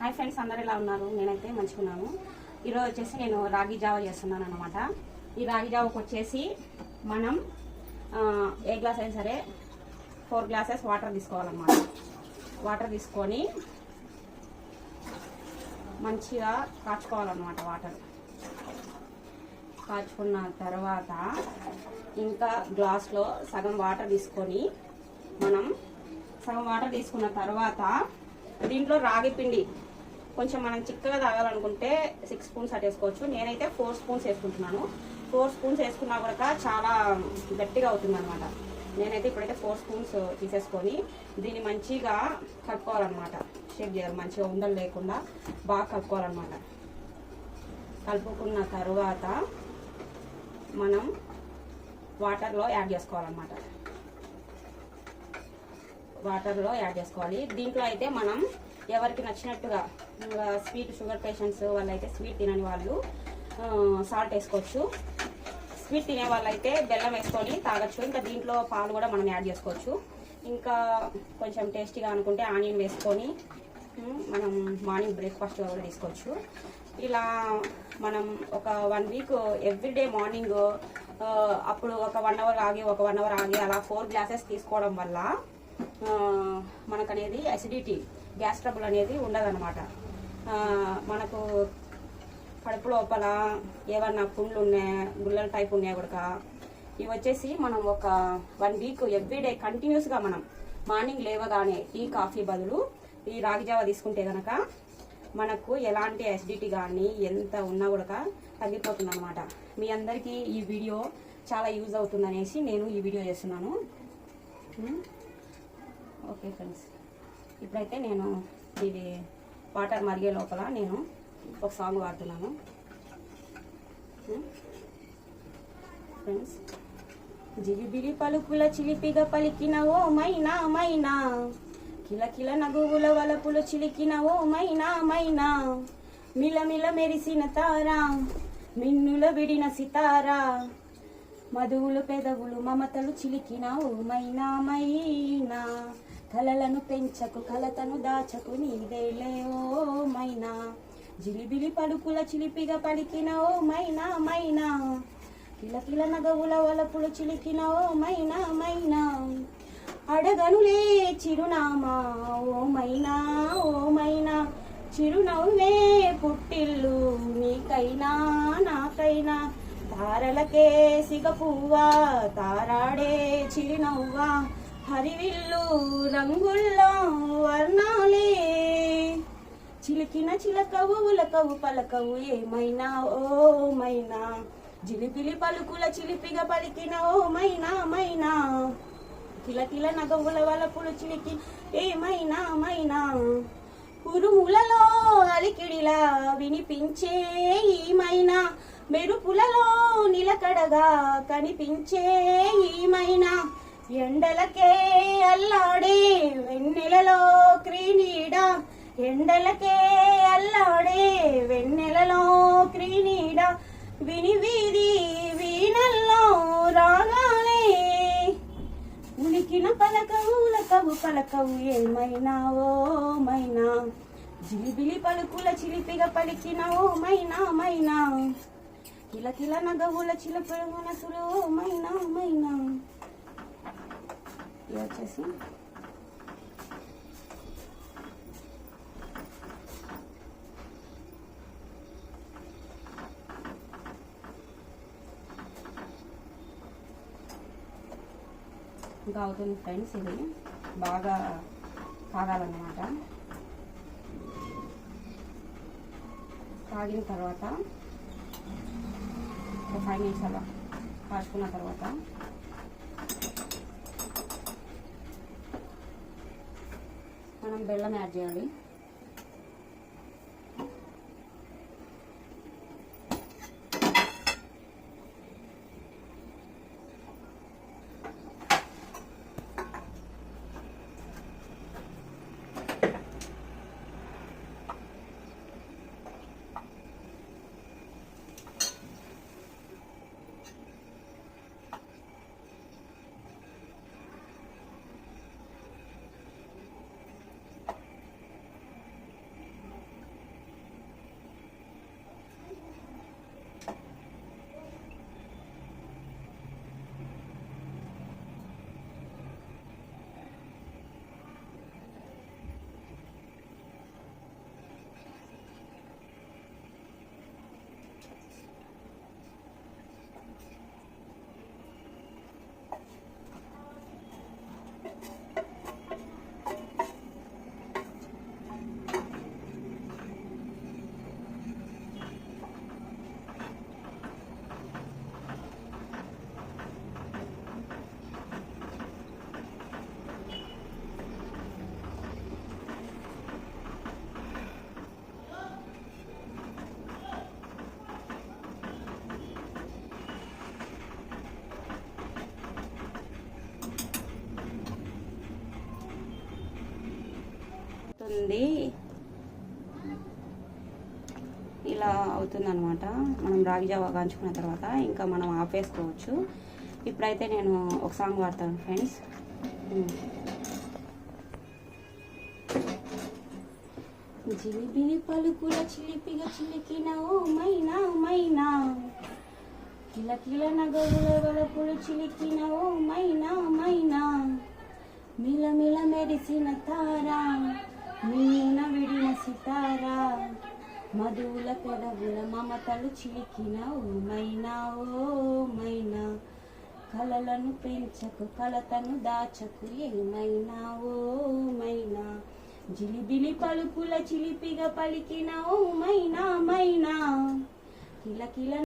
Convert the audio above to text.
Hi friends, అందరు ఎలా ఉన్నారు? నేనైతే మంచిగా ఉన్నాను. ఈరోజు వచ్చేసి నేను రాగి జావ చేస్తున్నాను అనమాట. ఈ రాగి జావకు వచ్చేసి మనం ఏ గ్లాస్ అయినా సరే 4 గ్లాసెస్ వాటర్ తీసుకోవాలన్నమాట. వాటర్ తీసుకొని మంచిగా కాచుకోవాలన్నమాట. వాటర్ కాచుకున్న తర్వాత ఇంకా గ్లాస్లో సగం వాటర్ తీసుకొని మనం సగం వాటర్ తీసుకున్న తర్వాత దీంట్లో రాగి పిండి కొంచెం మనం చిక్కగా తాగాలనుకుంటే 6 స్పూన్స్ వేసుకోవచ్చు. నేనైతే 4 స్పూన్స్ వేసుకుంటున్నాను. 4 స్పూన్స్ వేసుకున్నా కూడా చాలా గట్టిగా అవుతుంది అనమాట. నేనైతే ఇప్పుడైతే 4 స్పూన్స్ తీసేసుకొని దీన్ని మంచిగా కలుపుకోవాలన్నమాట. షేక్ చేయాలి, మంచిగా ఉండలు లేకుండా బాగా కలుపుకోవాలన్నమాట. కలుపుకున్న తర్వాత మనం వాటర్లో యాడ్ చేసుకోవాలన్నమాట. వాటర్లో యాడ్ చేసుకోవాలి. దీంట్లో అయితే మనం ఎవరికి నచ్చినట్టుగా స్వీట్ షుగర్ పేషెంట్స్ వాళ్ళైతే స్వీట్ తినని వాళ్ళు సాల్ట్ వేసుకోవచ్చు. స్వీట్ తినే వాళ్ళైతే బెల్లం వేసుకొని తాగొచ్చు. ఇంకా దీంట్లో పాలు కూడా మనం యాడ్ చేసుకోవచ్చు. ఇంకా కొంచెం టేస్టీగా అనుకుంటే ఆనియన్ వేసుకొని మనం మార్నింగ్ బ్రేక్ఫాస్ట్ కూడా తీసుకోవచ్చు. ఇలా మనం ఒక 1 వీక్ ఎవ్రీడే మార్నింగ్ అప్పుడు ఒక 1 అవర్ ఆగి ఒక 1 అవర్ ఆగి అలా 4 గ్లాసెస్ తీసుకోవడం వల్ల మనకనేది అసిడిటీ, గ్యాస్ ట్రబుల్ అనేది ఉండదన్నమాట. మనకు కడుపు లోపల ఏమన్నా పుండ్లు ఉన్నాయా, గుల్లల టైప్ ఉన్నాయా కూడా ఇవి వచ్చేసి మనం ఒక 1 వీక్ ఎవ్రీడే కంటిన్యూస్గా మనం మార్నింగ్ లేవగానే టీ కాఫీ బదులు ఈ రాగి జావ తీసుకుంటే కనుక మనకు ఎలాంటి అసిడిటీ కానీ ఎంత ఉన్నా కూడా తగ్గిపోతుంది అనమాట. మీ అందరికీ ఈ వీడియో చాలా యూజ్ అవుతుందనేసి నేను ఈ వీడియో చేస్తున్నాను. ఓకే ఫ్రెండ్స్, ఇప్పుడైతే నేను ఇది వాటర్ మరిగే లోపల నేను ఒక సాంగ్ వాడుతున్నాను. ఫ్రెండ్స్, జిలిబిలి పలుకుల చిలిపిగా పలికిన ఓ మైనా మైనా, కిలకిల నగువుల వలపులు చిలికిన ఓ మైనా మైనా, మిలమిల మెరిసిన తారా, మిన్నుల విడిన సితారా, మధువులు పెదవులు మమతలు చిలికిన ఓ మైనా మైనా, కలలను పెంచకు కలతను దాచకు నీదేలే ఓ మైనా, జిలిబిలి పలుకుల చిలిపిగా పలికిన ఓ మైనా మైనా, కిలకిల నగవుల వలపులు చిలికిన ఓ మైనా మైనా, అడగనులే చిరునామా ఓ మైనా ఓ మైనా, చిరునవ్వే పుట్టిల్లు నీకైనా నాకైనా, తారలకే సిగపువ్వా తారాడే చిరునవ్వా, హరివిల్లు రంగుల్లో వర్ణాలే, చిలికిన చిలకవు ఉలకవు పలకవు ఏమైనా ఓ మైనా, జిలిబిలి పలుకుల చిలిపిగా పలికిన ఓ మైనా మైనా, కిలకిల నగవుల వలపులు చిలికి ఏమైనా మైనా, ఉరుములలో అలికిడిలా వినిపించే ఈ మైనా, మెరుపులలో నిలకడగా కనిపించే ఈ మైనా, ఎండలకే అల్లాడే వెన్నెలలో క్రీనీడ, ఎండలకే అల్లాడే వెన్నెలలో క్రీనీడ, విని వీధి వీణల్లో రాగాలే, ఉలికిన పలకవు ఉలకవు పలకవు ఏమైనా ఓ మైనా, జిలిబిలి పలుకుల చిలిపిగా పలికిన ఓ మైనా మైనా, కిలకిల నగవుల చిలుపుల మనసులు ఓ మైనా మైనా. ఇది వచ్చేసి ఇంకా అవుతుంది ఫ్రెండ్స్. ఇది బాగా కాగాలన్నమాట. కాగిన తర్వాత ఒక 5 మినిట్స్ అలా కాచుకున్న తర్వాత మనం బెల్లం యాడ్ చేయాలి. అవుతుంది, ఇలా అవుతుంది అనమాట. మనం రాగి జావా కాంచుకున్న తర్వాత ఇంకా మనం ఆపేసుకోవచ్చు. ఇప్పుడైతే నేను ఒక సాంగ్ పాడతాను ఫ్రెండ్స్. జిలిబిలి పలుకుల చిలిపిగా చిలికిన ఓ మైనా మైనా, కిలకిల నగవుల వలపులు చిలికిన ఓ మైనా మైనా, మిలమిల మెరిసిన తారా నిన్న విడిన సితారా, మధువుల పెదవుల మమతలు చిలికిన ఓ మైనా ఓ మైనా, కలలను పెంచకు కలతను దాచకు ఏమైనా ఓ మైనా, జిలిబిలి పలుకుల చిలిపిగా పలికిన ఓ మైనా మైనా, కిలకిల